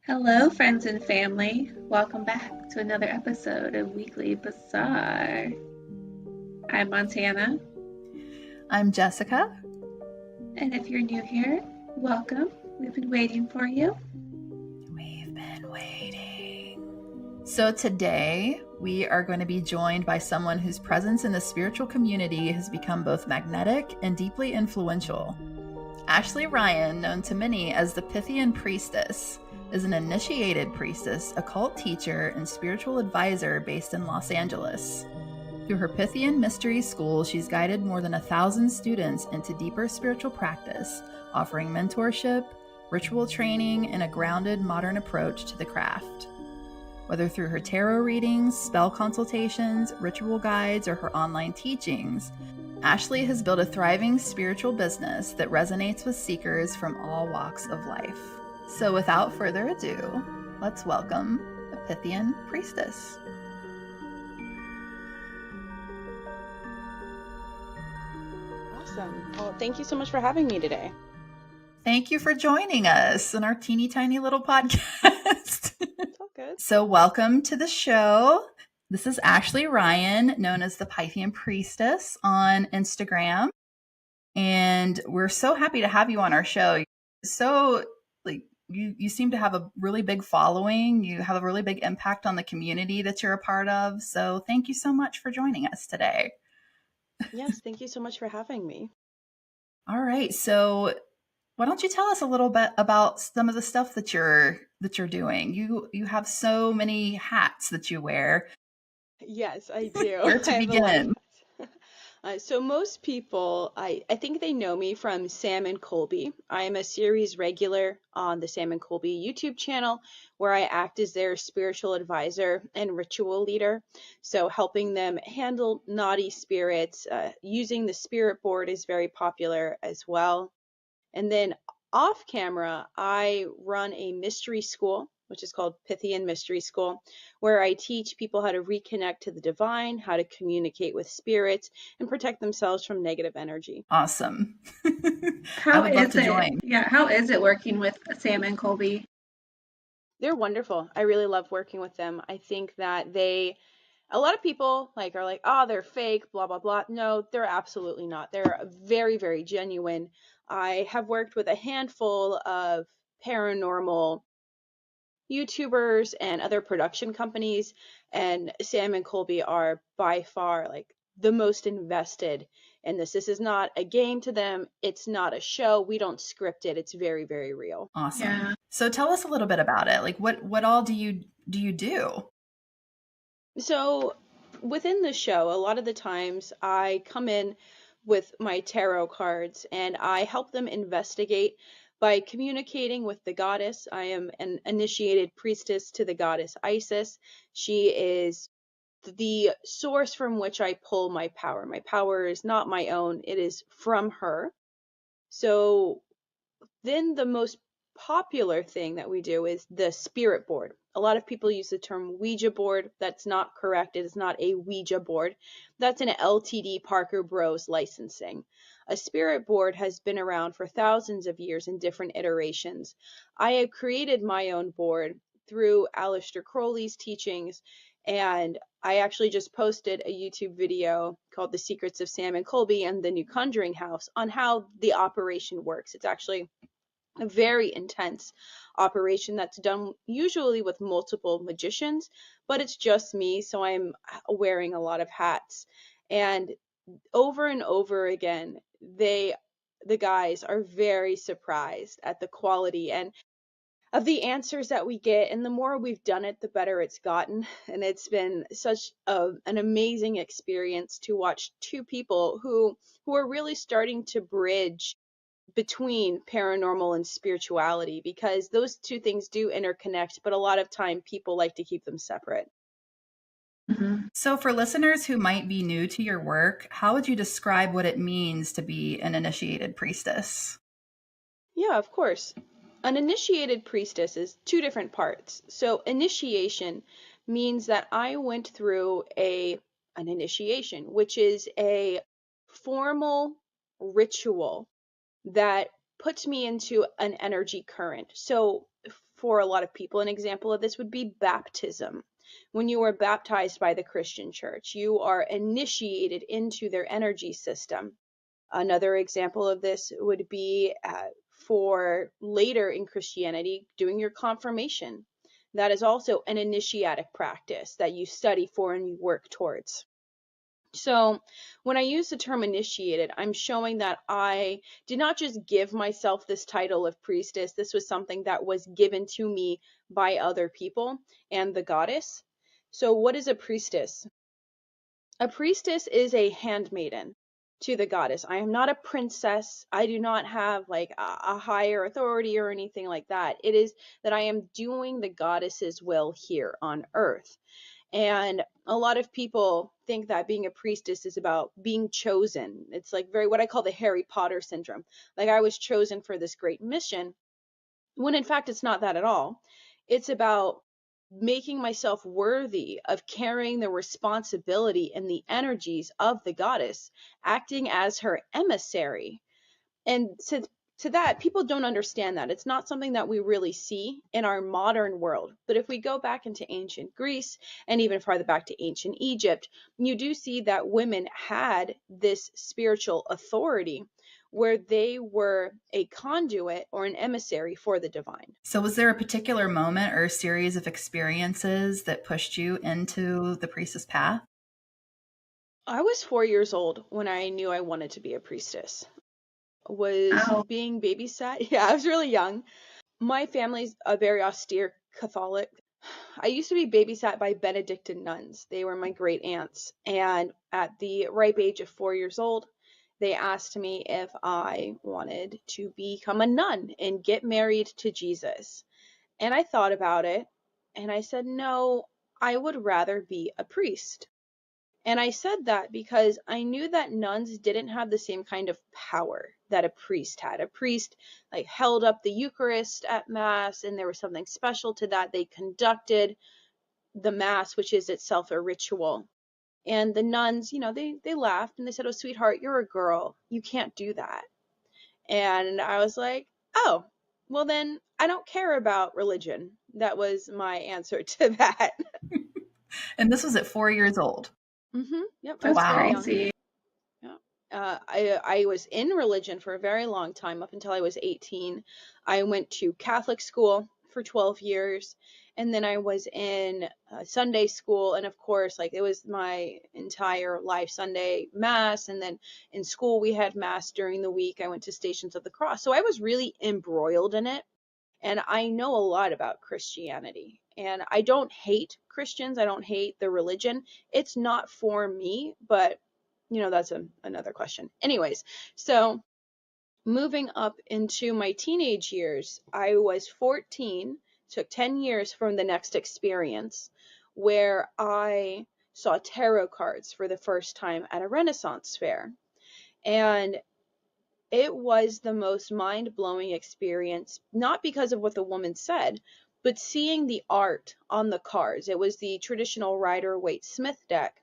Hello, friends and family. Welcome back to another episode of Weekly Bazaar. I'm Montana, I'm Jessica. and if you're new here, welcome. We've been waiting for you. We've been waiting. So today we are going to be joined by someone whose presence in the spiritual community has become both magnetic and deeply influential. Ashley Ryan, known to many as the Pythian Priestess, is an initiated priestess, occult teacher, and spiritual advisor based in Los Angeles. Through her Pythian Mystery School, she's guided more than 1,000 students into deeper spiritual practice, offering mentorship, ritual training, and a grounded modern approach to the craft. Whether through her tarot readings, spell consultations, ritual guides, or her online teachings, Ashley has built a thriving spiritual business that resonates with seekers from all walks of life. So without further ado, let's welcome the Pythian Priestess. Awesome. Well, thank you so much for having me today. Thank you for joining us in our teeny tiny little podcast. It's all good. So welcome to the show. This is Ashley Ryan, known as the Pythian Priestess on Instagram. And we're so happy to have you on our show. So you seem to have a really big following. You have a really big impact on the community that you're a part of. So thank you so much for joining us today. Yes, thank you so much for having me. All right. So why don't you tell us a little bit about some of the stuff that you're doing? You have so many hats that you wear. Yes, I do. Where to begin? So most people, I think they know me from Sam and Colby. I am a series regular on the Sam and Colby YouTube channel where I act as their spiritual advisor and ritual leader. So helping them handle naughty spirits, using the spirit board is very popular as well. And then off camera, I run a mystery school, which is called Pythian Mystery School, where I teach people how to reconnect to the divine, how to communicate with spirits, and protect themselves from negative energy. Awesome. How I would love is to it? join. Yeah, how is it working with Sam and Colby? They're wonderful. I really love working with them. I think that a lot of people are like, oh, they're fake, blah, blah, blah. No, they're absolutely not. They're very, very genuine. I have worked with a handful of paranormal YouTubers and other production companies, and Sam and Colby are by far the most invested in this. This is not a game to them. It's not a show. We don't script it. It's very, very real. Awesome. Yeah. So tell us a little bit about it. What all do you do? So within the show, a lot of the times I come in with my tarot cards and I help them investigate by communicating with the goddess. I am an initiated priestess to the goddess Isis. She is the source from which I pull my power. My power is not my own, it is from her. So then the most popular thing that we do is the spirit board. A lot of people use the term Ouija board. That's not correct. It is not a Ouija board. That's an LTD Parker Bros licensing. A spirit board has been around for thousands of years in different iterations. I have created my own board through Aleister Crowley's teachings, and I actually just posted a YouTube video called The Secrets of Sam and Colby and the New Conjuring House on how the operation works. It's actually a very intense operation that's done usually with multiple magicians, but it's just me, so I'm wearing a lot of hats. And over and over again, the guys are very surprised at the quality and of the answers that we get, and the more we've done it, the better it's gotten. And it's been such an amazing experience to watch two people who are really starting to bridge between paranormal and spirituality, because those two things do interconnect, but a lot of time people like to keep them separate. Mm-hmm. So for listeners who might be new to your work, how would you describe what it means to be an initiated priestess? Yeah, of course. An initiated priestess is two different parts. So initiation means that I went through an initiation, which is a formal ritual that puts me into an energy current. So for a lot of people, an example of this would be baptism. When you are baptized by the Christian church, you are initiated into their energy system. Another example of this would be for later in Christianity, doing your confirmation. That is also an initiatic practice that you study for and you work towards. So when I use the term initiated, I'm showing that I did not just give myself this title of priestess. This was something that was given to me by other people and the goddess. So what is a priestess? A priestess is a handmaiden to the goddess. I am not a princess. I do not have like a higher authority or anything like that. It is that I am doing the goddess's will here on earth. And a lot of people think that being a priestess is about being chosen. It's like very what I call the Harry Potter syndrome. Like I was chosen for this great mission, when in fact it's not that at all. It's about making myself worthy of carrying the responsibility and the energies of the goddess, acting as her emissary. And to that, people don't understand that. It's not something that we really see in our modern world. But if we go back into ancient Greece and even farther back to ancient Egypt, you do see that women had this spiritual authority where they were a conduit or an emissary for the divine. So was there a particular moment or a series of experiences that pushed you into the priestess path? I was 4 years old when I knew I wanted to be a priestess. Was Oh, being babysat. Yeah, I was really young. My family's a very austere Catholic. I used to be babysat by Benedictine nuns. They were my great aunts. And at the ripe age of 4 years old, they asked me if I wanted to become a nun and get married to Jesus. And I thought about it and I said, no, I would rather be a priest. And I said that because I knew that nuns didn't have the same kind of power that a priest had. A priest like held up the Eucharist at Mass, and there was something special to that. They conducted the Mass, which is itself a ritual. And the nuns, they laughed and they said, "Oh, sweetheart, you're a girl. You can't do that." And I was like, "Oh, well then I don't care about religion." That was my answer to that. And this was at 4 years old. Yep, I that's was very young. crazy. Yeah. I was in religion for a very long time, up until I was 18. I went to Catholic school for 12 years, and then I was in Sunday school, and of course, like it was my entire life, Sunday Mass, and then in school we had Mass during the week. I went to Stations of the Cross, so I was really embroiled in it, and I know a lot about Christianity. And I don't hate Christians, I don't hate the religion. It's not for me, but that's another question. Anyways, so moving up into my teenage years, I was 14, took 10 years from the next experience where I saw tarot cards for the first time at a Renaissance fair. And it was the most mind-blowing experience, not because of what the woman said, but seeing the art on the cards. It was the traditional Rider-Waite-Smith deck.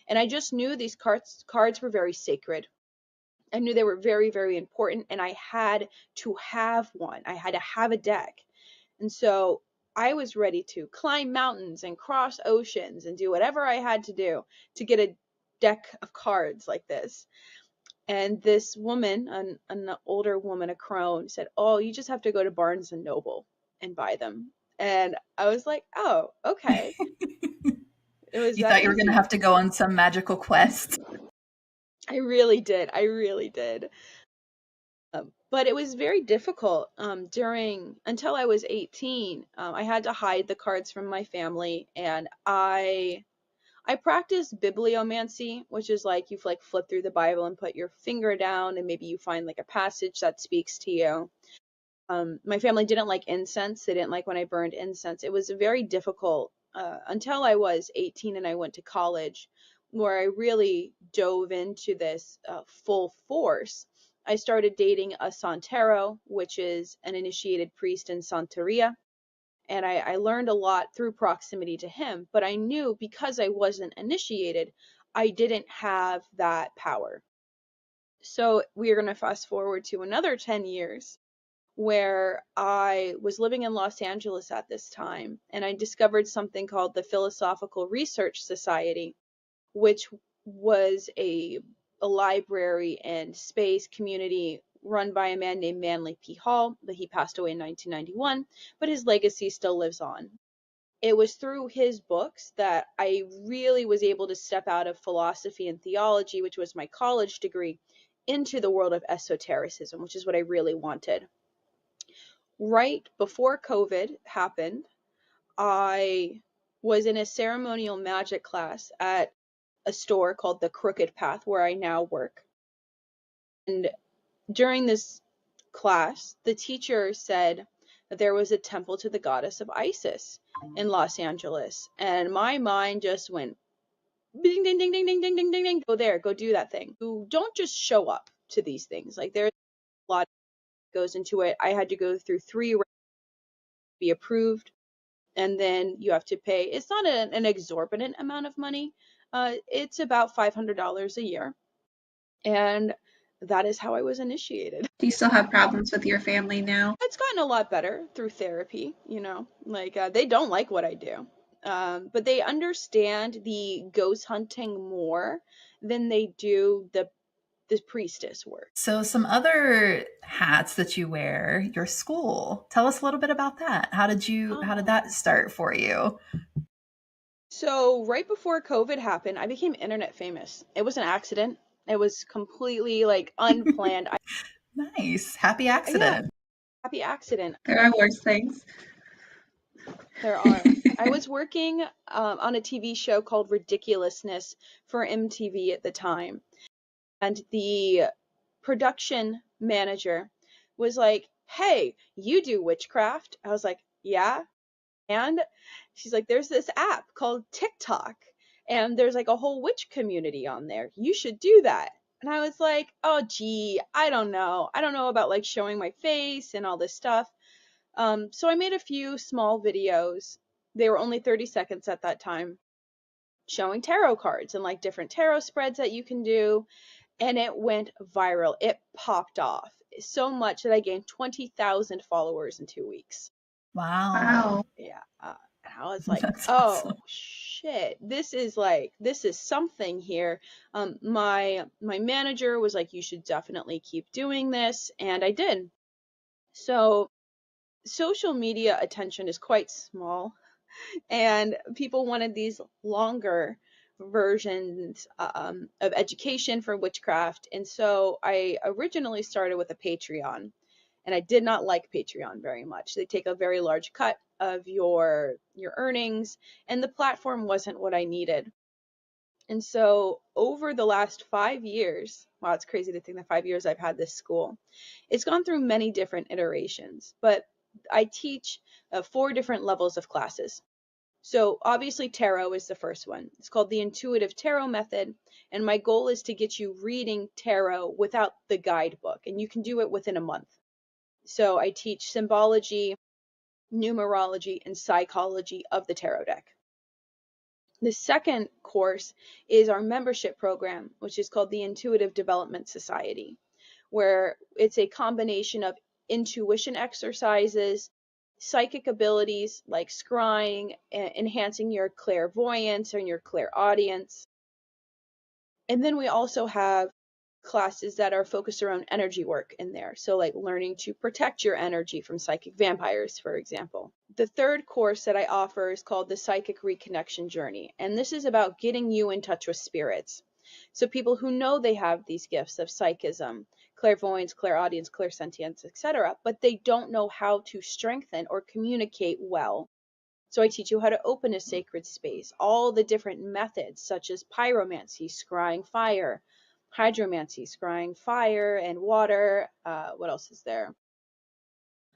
And I just knew these cards were very sacred. I knew they were very, very important, and I had to have one. I had to have a deck. And so I was ready to climb mountains and cross oceans and do whatever I had to do to get a deck of cards like this. And this woman, an older woman, a crone, said, "Oh, you just have to go to Barnes and Noble and buy them." And I was like, "Oh, okay." It was You that thought you were going to easy. have to go on some magical quest. I really did. I really did. But it was very difficult until I was 18. I had to hide the cards from my family, and I practiced bibliomancy, which is like you like flip through the Bible and put your finger down, and maybe you find like a passage that speaks to you. My family didn't like incense. They didn't like when I burned incense. It was very difficult until I was 18 and I went to college, where I really dove into this full force. I started dating a Santero, which is an initiated priest in Santeria. And I learned a lot through proximity to him, but I knew because I wasn't initiated, I didn't have that power. So we are going to fast forward to another 10 years where I was living in Los Angeles at this time, and I discovered something called the Philosophical Research Society, which was a library and space community run by a man named Manly P. Hall, but he passed away in 1991, but his legacy still lives on. It was through his books that I really was able to step out of philosophy and theology, which was my college degree, into the world of esotericism, which is what I really wanted. Right before COVID happened, I was in a ceremonial magic class at a store called the Crooked Path, where I now work. And during this class, the teacher said that there was a temple to the goddess of Isis in Los Angeles. And my mind just went ding, ding, ding, ding, ding, ding, ding, ding, ding. Go there, go do that thing. You don't just show up to these things. Like, there's a lot that goes into it. I had to go through 3 rounds to be approved, and then you have to pay. It's not an exorbitant amount of money. It's about $500 a year. And that is how I was initiated. Do you still have problems with your family now? It's gotten a lot better through therapy, like they don't like what I do. But they understand the ghost hunting more than they do the priestess work. So some other hats that you wear, your school. Tell us a little bit about that. How did that start for you? So right before COVID happened, I became internet famous. It was an accident. It was completely like unplanned. Nice. Happy accident. Yeah, happy accident. There are worse things. There are. I was working on a TV show called Ridiculousness for MTV at the time. And the production manager was like, "Hey, you do witchcraft?" I was like, "Yeah." And she's like, "There's this app called TikTok, and there's like a whole witch community on there. You should do that." And I was like, "Oh, gee, I don't know. I don't know about like showing my face and all this stuff." So I made a few small videos. They were only 30 seconds at that time, showing tarot cards and like different tarot spreads that you can do. And it went viral. It popped off so much that I gained 20,000 followers in 2 weeks. Wow. Yeah. And I was like, That's oh, awesome. shit, this is something here. My manager was like, "You should definitely keep doing this." And I did. So social media attention is quite small, and people wanted these longer versions of education for witchcraft. And so I originally started with a Patreon, and I did not like Patreon very much. They take a very large cut of your earnings, and the platform wasn't what I needed. And so over the last 5 years, wow, it's crazy to think the 5 years I've had this school. It's gone through many different iterations, but I teach 4 different levels of classes. So obviously tarot is the first one. It's called the Intuitive Tarot Method, and my goal is to get you reading tarot without the guidebook, and you can do it within a month. So I teach symbology, numerology, and psychology of the tarot deck. The second course is our membership program, which is called the Intuitive Development Society, where it's a combination of intuition exercises, psychic abilities like scrying, enhancing your clairvoyance and your clairaudience. And then we also have classes that are focused around energy work in there. So like learning to protect your energy from psychic vampires, for example. The third course that I offer is called the Psychic Reconnection Journey. And this is about getting you in touch with spirits. So people who know they have these gifts of psychism, clairvoyance, clairaudience, clairsentience, etc., but they don't know how to strengthen or communicate well. So I teach you how to open a sacred space, all the different methods such as pyromancy, scrying fire, hydromancy, scrying fire and water. What else is there?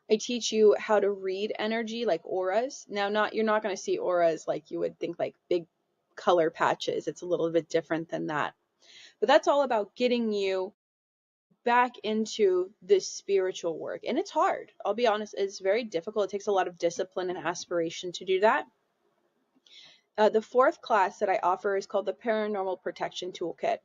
I teach you how to read energy, like auras. Now, you're not going to see auras like you would think, like big color patches. It's a little bit different than that. But that's all about getting you back into this spiritual work. And it's hard. I'll be honest, it's very difficult. It takes a lot of discipline and aspiration to do that. The fourth class that I offer is called the Paranormal Protection Toolkit.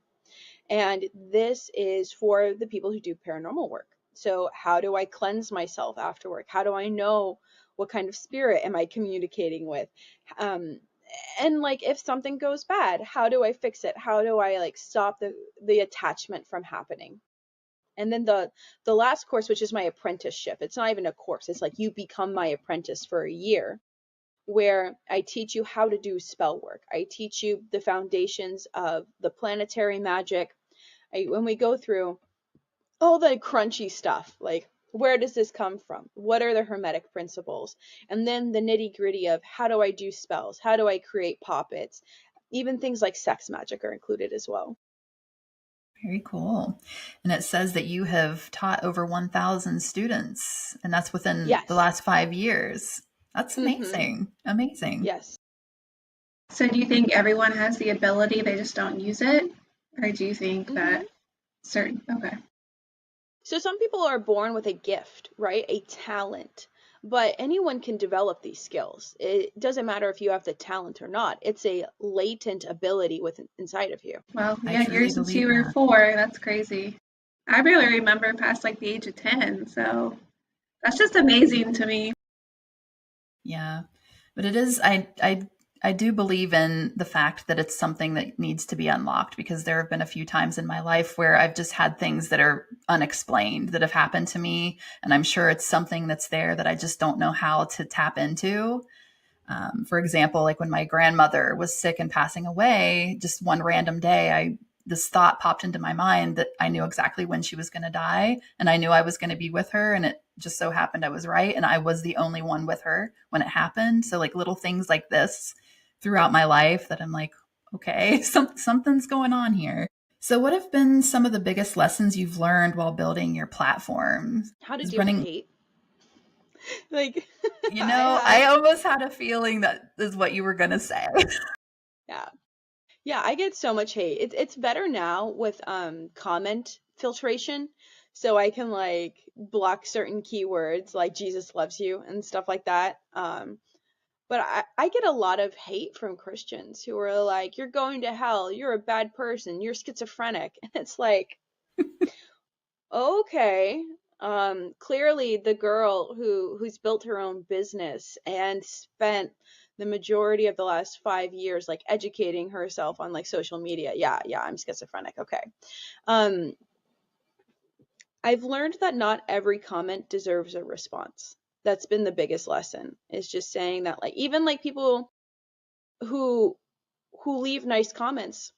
And this is for the people who do paranormal work. So how do I cleanse myself after work? How do I know what kind of spirit am I communicating with? And like if something goes bad, how do I fix it? How do I like stop the attachment from happening? And then the last course, which is my apprenticeship, it's not even a course, it's like you become my apprentice for a year, where I teach you how to do spell work. I teach you the foundations of the planetary magic. When we go through all the crunchy stuff, like where does this come from? What are the hermetic principles? And then the nitty gritty of how do I do spells? How do I create poppets? Even things like sex magic are included as well. Very cool. And it says that you have taught over 1,000 students, and that's within the Yes. last 5 years. That's amazing. Amazing. Yes. So do you think everyone has the ability, they just don't use it? Or do you think that okay. So some people are born with a gift, right? A talent. But anyone can develop these skills. It doesn't matter if you have the talent or not. It's a latent ability within inside of you. Well, I yeah, truly yours since believe you were that. 4, that's crazy. I barely remember past like the age of 10, so that's just amazing to me. Yeah. But it is, I do believe in the fact that it's something that needs to be unlocked, because there have been a few times in my life where I've just had things that are unexplained that have happened to me. And I'm sure it's something that's there that I just don't know how to tap into. For example, like when my grandmother was sick and passing away, just one random day, this thought popped into my mind that I knew exactly when she was going to die, and I knew I was going to be with her. And it just so happened I was right. And I was the only one with her when it happened. So like little things like this throughout my life that I'm like, okay, something's going on here. So what have been some of the biggest lessons you've learned while building your platform? How to Is deal with running, hate. Like I almost had a feeling that is what you were going to say. yeah. Yeah, I get so much hate. It's better now with comment filtration, so I can like block certain keywords like Jesus loves you and stuff like that. But I get a lot of hate from Christians who are like, you're going to hell, you're a bad person, you're schizophrenic. And it's like, okay. Clearly the girl who's built her own business and spent the majority of the last 5 years like educating herself on like social media. Yeah, I'm schizophrenic. Okay. Um, I've learned that not every comment deserves a response. That's been the biggest lesson. Is just saying that like even like people who leave nice comments,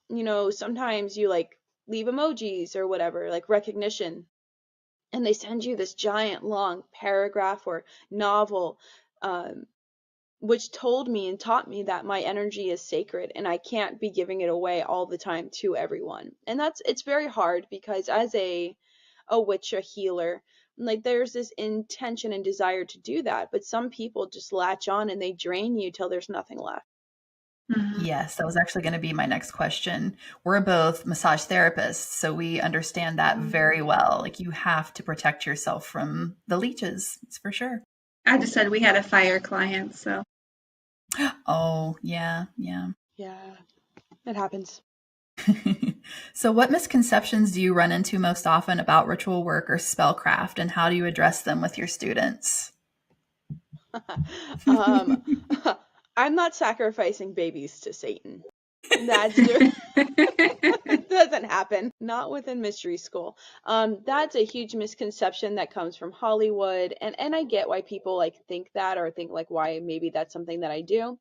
sometimes you like leave emojis or whatever, like recognition, and they send you this giant long paragraph or novel, um, which told me and taught me that my energy is sacred and I can't be giving it away all the time to everyone. And it's very hard because as a witch, a healer, like there's this intention and desire to do that, but some people just latch on and they drain you till there's nothing left. Mhm. Yes, that was actually going to be my next question. We're both massage therapists, so we understand that very well. Like you have to protect yourself from the leeches, it's for sure. I just said we had a fire client, so Oh, yeah, yeah. Yeah, it happens. So what misconceptions do you run into most often about ritual work or spellcraft, and how do you address them with your students? um, I'm not sacrificing babies to Satan. That's just it doesn't happen. Not within mystery school. That's a huge misconception that comes from Hollywood, and I get why people like think that or think like why maybe that's something that I do.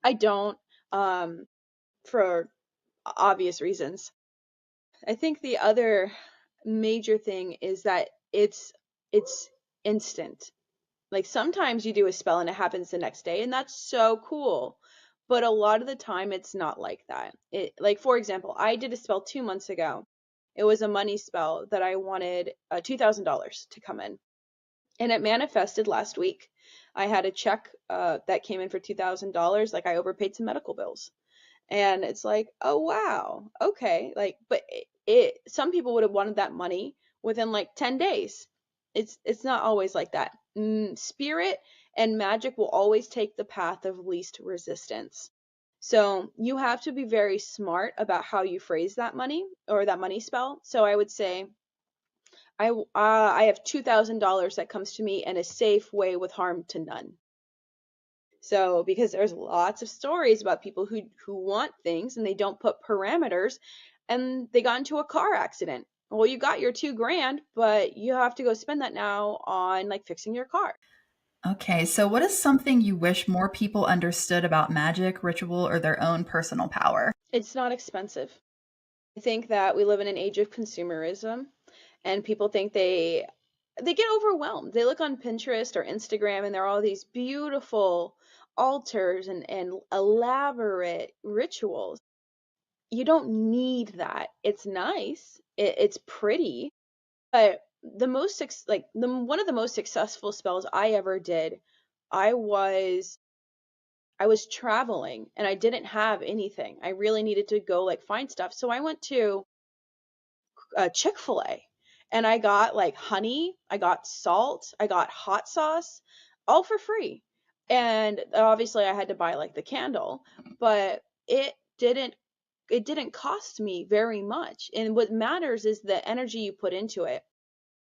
I don't, for obvious reasons. I think the other major thing is that it's instant. Like sometimes you do a spell and it happens the next day, and that's so cool. But a lot of the time it's not like that. It like for example, I did a spell 2 months ago. It was a money spell that I wanted $2,000 to come in, and it manifested last week. I had a check that came in for $2,000. Like I overpaid some medical bills, and it's like, oh wow, okay. Like, but some people would have wanted that money within like 10 days. It's not always like that. Spirit and magic will always take the path of least resistance. So you have to be very smart about how you phrase that money or that money spell. So I would say I have $2,000 that comes to me in a safe way with harm to none. So, because there's lots of stories about people who want things and they don't put parameters and they got into a car accident. Well, you got your $2,000, but you have to go spend that now on like fixing your car. Okay, so what is something you wish more people understood about magic, ritual, or their own personal power? It's not expensive. I think that we live in an age of consumerism and people think they get overwhelmed. They look on Pinterest or Instagram and there are all these beautiful altars and elaborate rituals. You don't need that. It's nice. It's pretty, but one of the most successful spells I ever did, I was I was traveling and I didn't have anything. I really needed to go like find stuff. So I went to Chick-fil-A and I got like honey, I got salt, I got hot sauce, all for free. And obviously I had to buy like the candle, but didn't it didn't cost me very much. And what matters is the energy you put into it.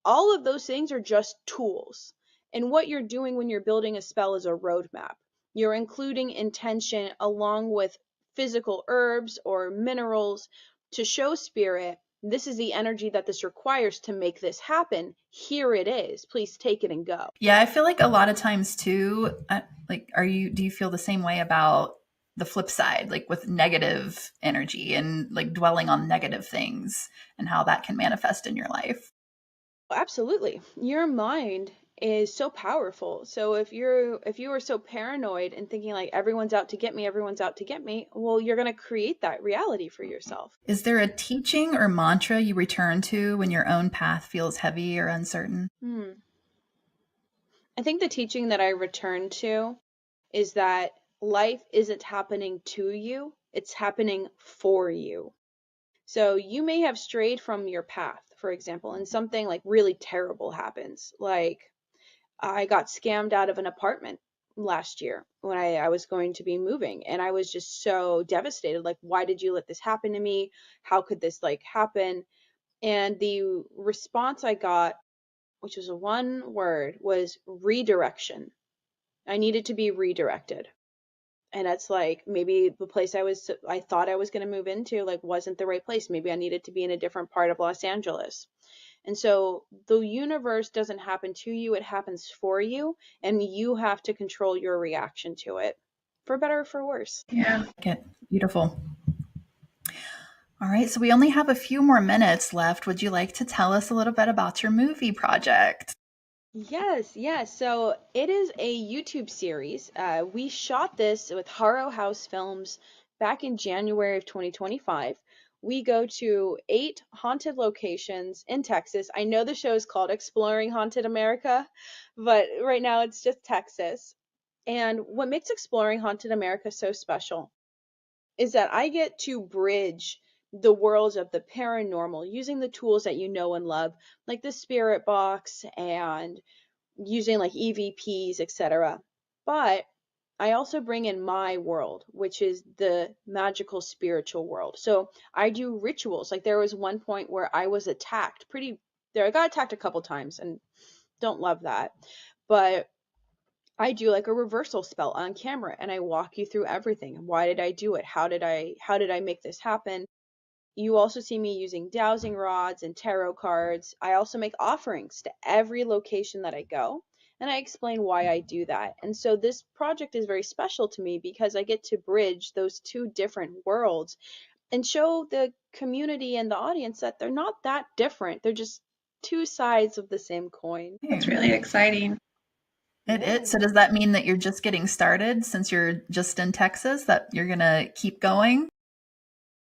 All of those things are just tools. And what you're doing when you're building a spell is a roadmap. You're including intention along with physical herbs or minerals to show spirit, this is the energy that this requires to make this happen. Here it is. Please take it and go. Yeah, I feel like a lot of times too, do you feel the same way about the flip side, like with negative energy and like dwelling on negative things and how that can manifest in your life? Absolutely. Your mind is so powerful. So if you are so paranoid and thinking like everyone's out to get me, everyone's out to get me, well, you're going to create that reality for yourself. Is there a teaching or mantra you return to when your own path feels heavy or uncertain? I think the teaching that I return to is that life isn't happening to you, it's happening for you. So you may have strayed from your path, for example, and something like really terrible happens. Like I got scammed out of an apartment last year when I was going to be moving, and I was just so devastated. Like, why did you let this happen to me? How could this like happen? And the response I got, which was one word, was redirection. I needed to be redirected. And that's like maybe the place I thought I was going to move into like wasn't the right place. Maybe I needed to be in a different part of Los Angeles. And so the universe doesn't happen to you, it happens for you, and you have to control your reaction to it, for better or for worse. Yeah. Okay, beautiful. All right, so we only have a few more minutes left. Would you like to tell us a little bit about your movie project? Yes, yes. So it is a YouTube series. We shot this with Harrow House Films back in January of 2025. We go to 8 haunted locations in Texas. I know the show is called Exploring Haunted America, but right now it's just Texas. And what makes Exploring Haunted America so special is that I get to bridge the worlds of the paranormal using the tools that you know and love, like the spirit box and using like EVPs, etc. But I also bring in my world, which is the magical spiritual world. So I do rituals. Like there was one point where I was attacked I got attacked a couple times and don't love that. But I do like a reversal spell on camera and I walk you through everything. Why did I do it? How did I make this happen? You also see me using dowsing rods and tarot cards. I also make offerings to every location that I go, and I explain why I do that. And so this project is very special to me because I get to bridge those two different worlds and show the community and the audience that they're not that different. They're just two sides of the same coin. It's really exciting. So does that mean that you're just getting started since you're just in Texas, that you're going to keep going?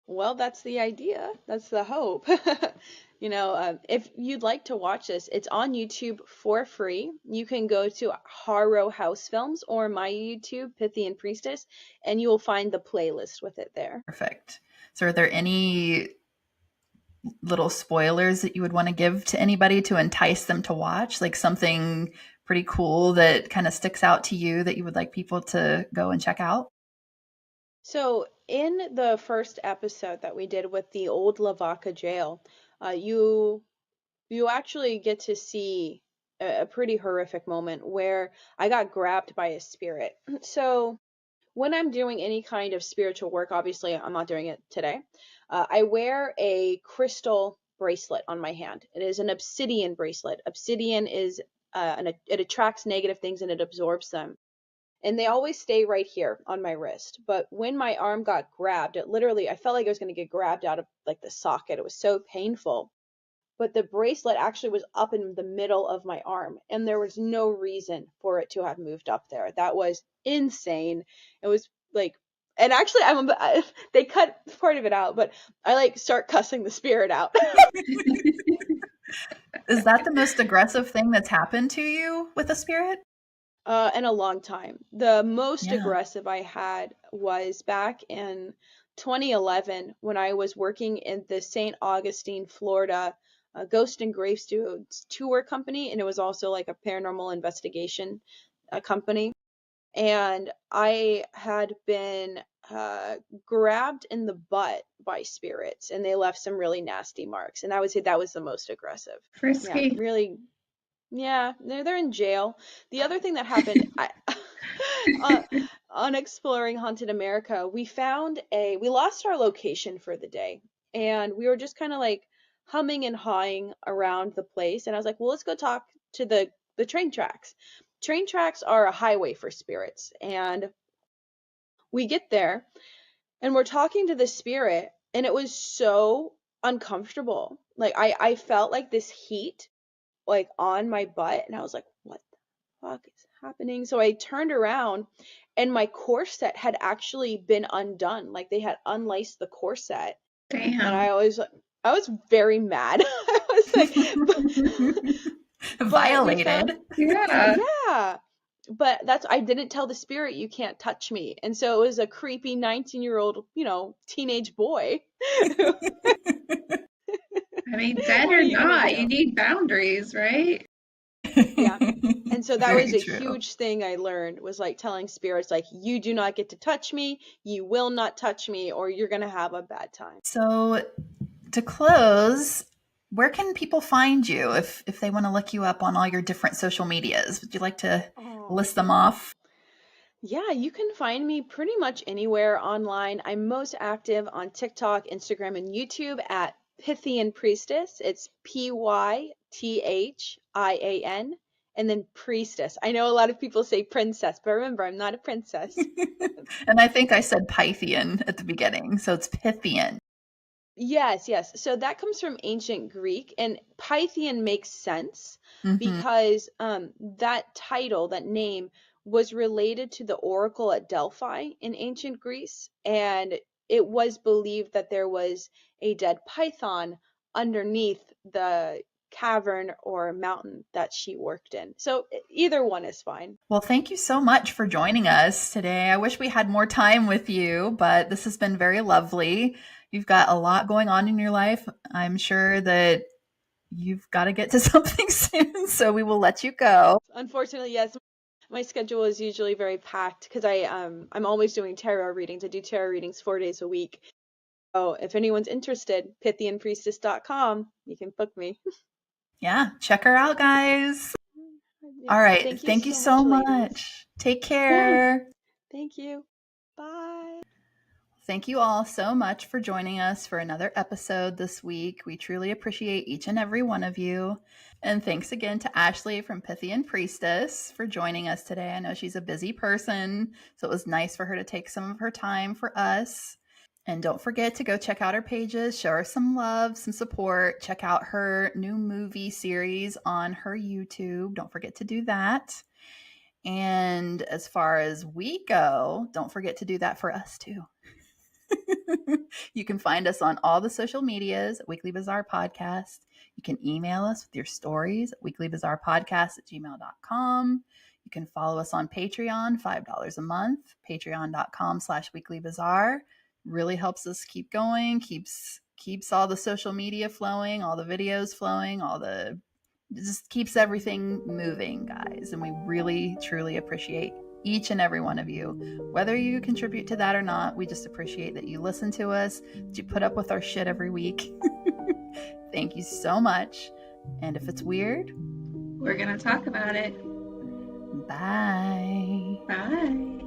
Well, that's the idea. That's the hope. If you'd like to watch this, it's on YouTube for free. You can go to Harrow House Films or my YouTube, Pythian Priestess, and you will find the playlist with it there. Perfect. So are there any little spoilers that you would want to give to anybody to entice them to watch? Like something pretty cool that kind of sticks out to you that you would like people to go and check out? So, in the first episode that we did with the old Lavaca jail, you you actually get to see a pretty horrific moment where I got grabbed by a spirit. So when I'm doing any kind of spiritual work, obviously I'm not doing it today, I wear a crystal bracelet on my hand. It is an obsidian bracelet. Obsidian is it attracts negative things and it absorbs them. And they always stay right here on my wrist. But when my arm got grabbed, it literally, I felt like I was going to get grabbed out of like the socket. It was so painful. But the bracelet actually was up in the middle of my arm, and there was no reason for it to have moved up there. That was insane. It was like, and actually, they cut part of it out, but I like start cussing the spirit out. Is that the most aggressive thing that's happened to you with a spirit? In a long time. The most Yeah. aggressive I had was back in 2011 when I was working in the St. Augustine, Florida Ghost and Gravestones tour company, and it was also like a paranormal investigation company. And I had been grabbed in the butt by spirits, and they left some really nasty marks. And I would say that was the most aggressive. Yeah, Frisky. really. Yeah, they're in jail. The other thing that happened on exploring Haunted America, we lost our location for the day, and we were just kind of like humming and hawing around the place. And I was like, well, let's go talk to the train tracks. Train tracks are a highway for spirits, and we get there, and we're talking to the spirit, and it was so uncomfortable. Like I felt like this heat like on my butt, and I was like, what the fuck is happening? So I turned around, and my corset had actually been undone. Like they had unlaced the corset. And Damn. I was very mad. I was like Violated. Yeah. yeah. But I didn't tell the spirit you can't touch me. And so it was a creepy 19-year-old, teenage boy. I mean, dead What or are you gonna not, do? you need boundaries, right? Yeah. And so that Very was a true. huge thing I learned, was like telling spirits, like, you do not get to touch me, you will not touch me, or you're going to have a bad time. So to close, where can people find you if they want to look you up on all your different social medias? Would you like to list them off? Yeah, you can find me pretty much anywhere online. I'm most active on TikTok, Instagram, and YouTube at Pythian Priestess. It's Pythian, and then Priestess. I know a lot of people say princess, but remember, I'm not a princess. And I think I said Pythian at the beginning, so it's Pythian. Yes, yes. So that comes from ancient Greek, and Pythian makes sense Mhm. because that title, that name, was related to the oracle at Delphi in ancient Greece, and it was believed that there was a dead python underneath the cavern or mountain that she worked in. So either one is fine. Well, thank you so much for joining us today. I wish we had more time with you, but this has been very lovely. You've got a lot going on in your life. I'm sure that you've got to get to something soon, so we will let you go. Unfortunately, yes. My schedule is usually very packed because I'm always doing tarot readings. I do tarot readings 4 days a week. So if anyone's interested, pythianpriestess.com, you can book me. Yeah, check her out, guys. Yeah. All right. Thank you so ladies. much. Take care. Thank you. Bye. Thank you all so much for joining us for another episode this week. We truly appreciate each and every one of you. And thanks again to Ashley from Pythian Priestess for joining us today. I know she's a busy person, so it was nice for her to take some of her time for us. And don't forget to go check out her pages, show her some love, some support. Check out her new movie series on her YouTube. Don't forget to do that. And as far as we go, don't forget to do that for us too. You can find us on all the social medias at Weekly Bazaar Podcast. You can email us with your stories at weeklybazaarpodcast@gmail.com. You can follow us on Patreon, $5 a month, patreon.com/weeklybazaar. Really helps us keep going, keeps all the social media flowing, all the videos flowing, just keeps everything moving, guys. And we really, truly appreciate each and every one of you. Whether you contribute to that or not, we just appreciate that you listen to us, that you put up with our shit every week. Thank you so much. And if it's weird, we're going to talk about it. bye. Bye.